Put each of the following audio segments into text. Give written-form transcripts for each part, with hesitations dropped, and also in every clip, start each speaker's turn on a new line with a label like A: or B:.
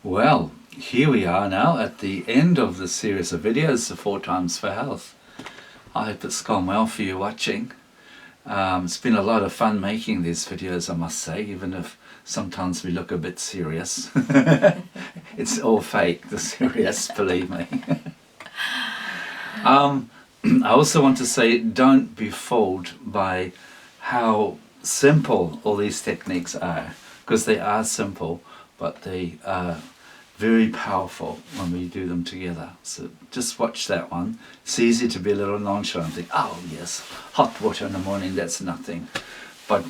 A: Well, here we are now at the end of the series of videos, the 4 Times for Health. I hope it's gone well for you watching. It's been a lot of fun making these videos, I must say, even if sometimes we look a bit serious. It's all fake, the serious, believe me. I also want to say, don't be fooled by how simple all these techniques are, because they are simple, but they are very powerful when we do them together. So just watch that one. It's easy to be a little nonchalant and think, oh yes, hot water in the morning, that's nothing. But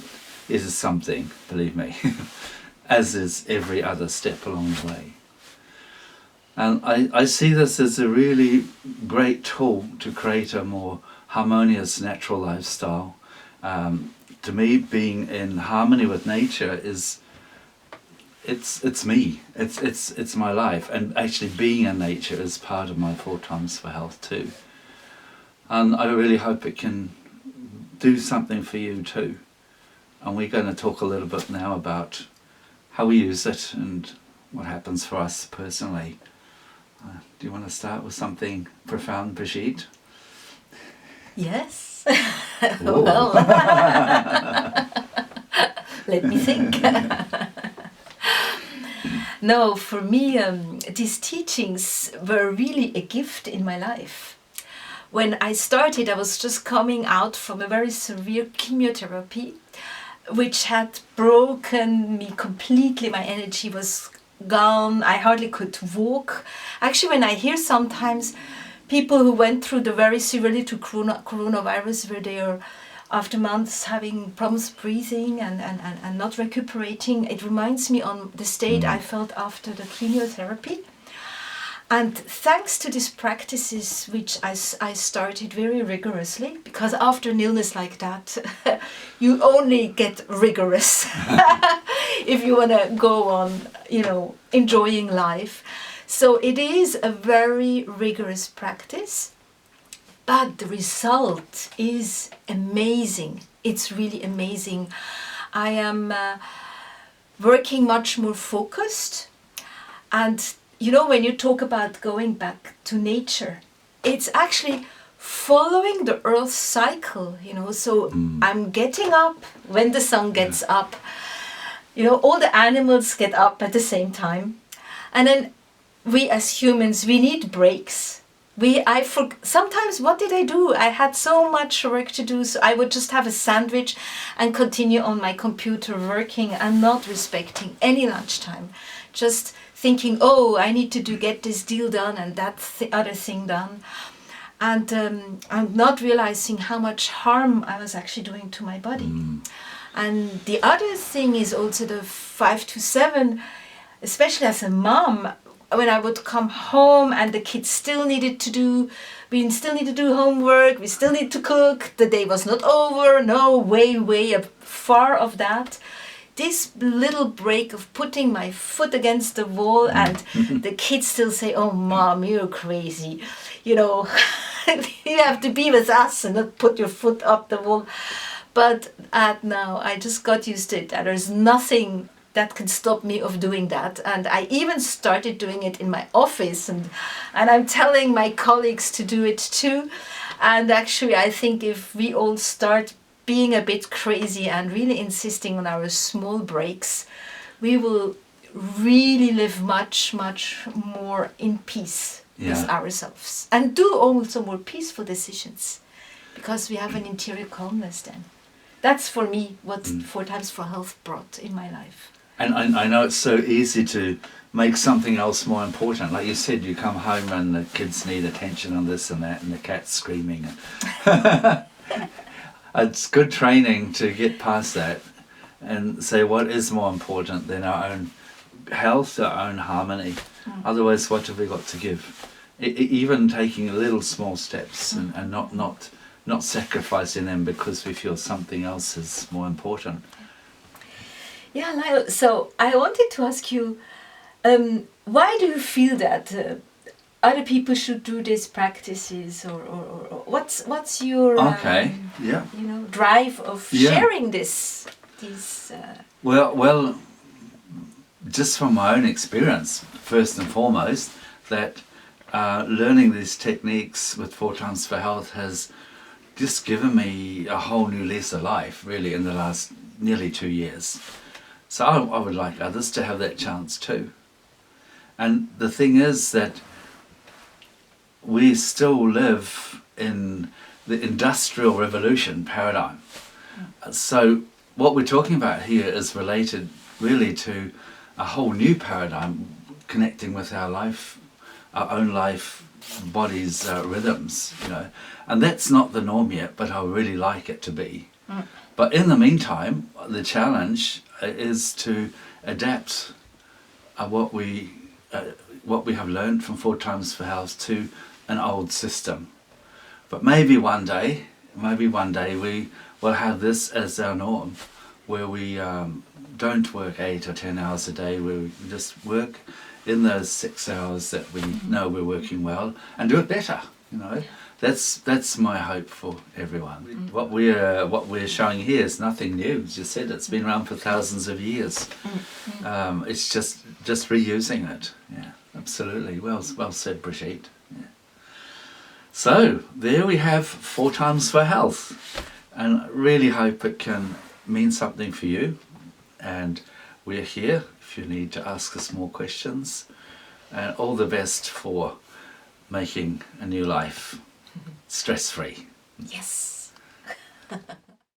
A: it is something, believe me, as is every other step along the way. And I see this as a really great tool to create a more harmonious natural lifestyle. To me, being in harmony with nature is it's me. It's my life, and actually being in nature is part of my 4 Times for Health too. And I really hope it can do something for you too. And we're going to talk a little bit now about how we use it and what happens for us personally. Do you want to start with something profound, Brigitte?
B: Yes. Well, let me think. No, for me, these teachings were really a gift in my life. When I started, I was just coming out from a very severe chemotherapy, which had broken me completely. My energy was gone. I hardly could walk. Actually, when I hear sometimes people who went through the very severely to coronavirus, where they are after months having problems breathing and not recuperating, it reminds me on the state I felt after the chemotherapy. And thanks to these practices, which I started very rigorously, because after an illness like that, you only get rigorous if you want to go on, enjoying life. So it is a very rigorous practice, but the result is amazing. It's really amazing. I am working much more focused, and when you talk about going back to nature, it's actually following the Earth's cycle, so I'm getting up when the sun gets up. All the animals get up at the same time. And then we as humans, we need breaks. Sometimes what did I do? I had so much work to do, so I would just have a sandwich and continue on my computer working and not respecting any lunchtime. Just thinking, I need to get this deal done and that other thing done. And I'm not realizing how much harm I was actually doing to my body. And the other thing is also the 5 to 7, especially as a mom, when I would come home and the kids still needed to do homework, we still need to cook, the day was not over, no, way far of that. This little break of putting my foot against the wall and the kids still say, oh, Mom, you're crazy. You have to be with us and not put your foot up the wall. But now I just got used to it. There's nothing that can stop me of doing that. And I even started doing it in my office. And I'm telling my colleagues to do it too. And actually, I think if we all start being a bit crazy and really insisting on our small breaks, we will really live much, much more in peace with ourselves and do also more peaceful decisions, because we have an interior calmness then. That's for me what 4 Times for Health brought in my life.
A: And I know it's so easy to make something else more important. Like you said, you come home and the kids need attention on this and that and the cat's screaming. It's good training to get past that and say what is more important than our own health, our own harmony. Otherwise, what have we got to give? Even taking little small steps and not sacrificing them because we feel something else is more important.
B: Yeah, Lyle, so I wanted to ask you, why do you feel that other people should do these practices, or what's your drive of sharing this?
A: Well, just from my own experience, first and foremost, that learning these techniques with 4 Times for Health has just given me a whole new lease of life, really, in the last nearly 2 years. So I would like others to have that chance too. And the thing is that we still live in the industrial revolution paradigm. So what we're talking about here is related really to a whole new paradigm connecting with our life, our own life, body's rhythms, you know. And that's not the norm yet, but I really like it to be. But in the meantime, the challenge is to adapt what we have learned from 4 Times for Health to an old system. But maybe one day we will have this as our norm, where we don't work 8 or 10 hours a day, where we just work in those 6 hours that we know we're working well and do it better, you know. That's my hope for everyone. What we're showing here is nothing new. As you said, it's been around for thousands of years. It's just reusing it. Yeah, absolutely. Well said, Brigitte. Yeah. So there we have 4 Times for Health, and I really hope it can mean something for you. And we're here if you need to ask us more questions. And all the best for making a new life stress-free.
B: Yes.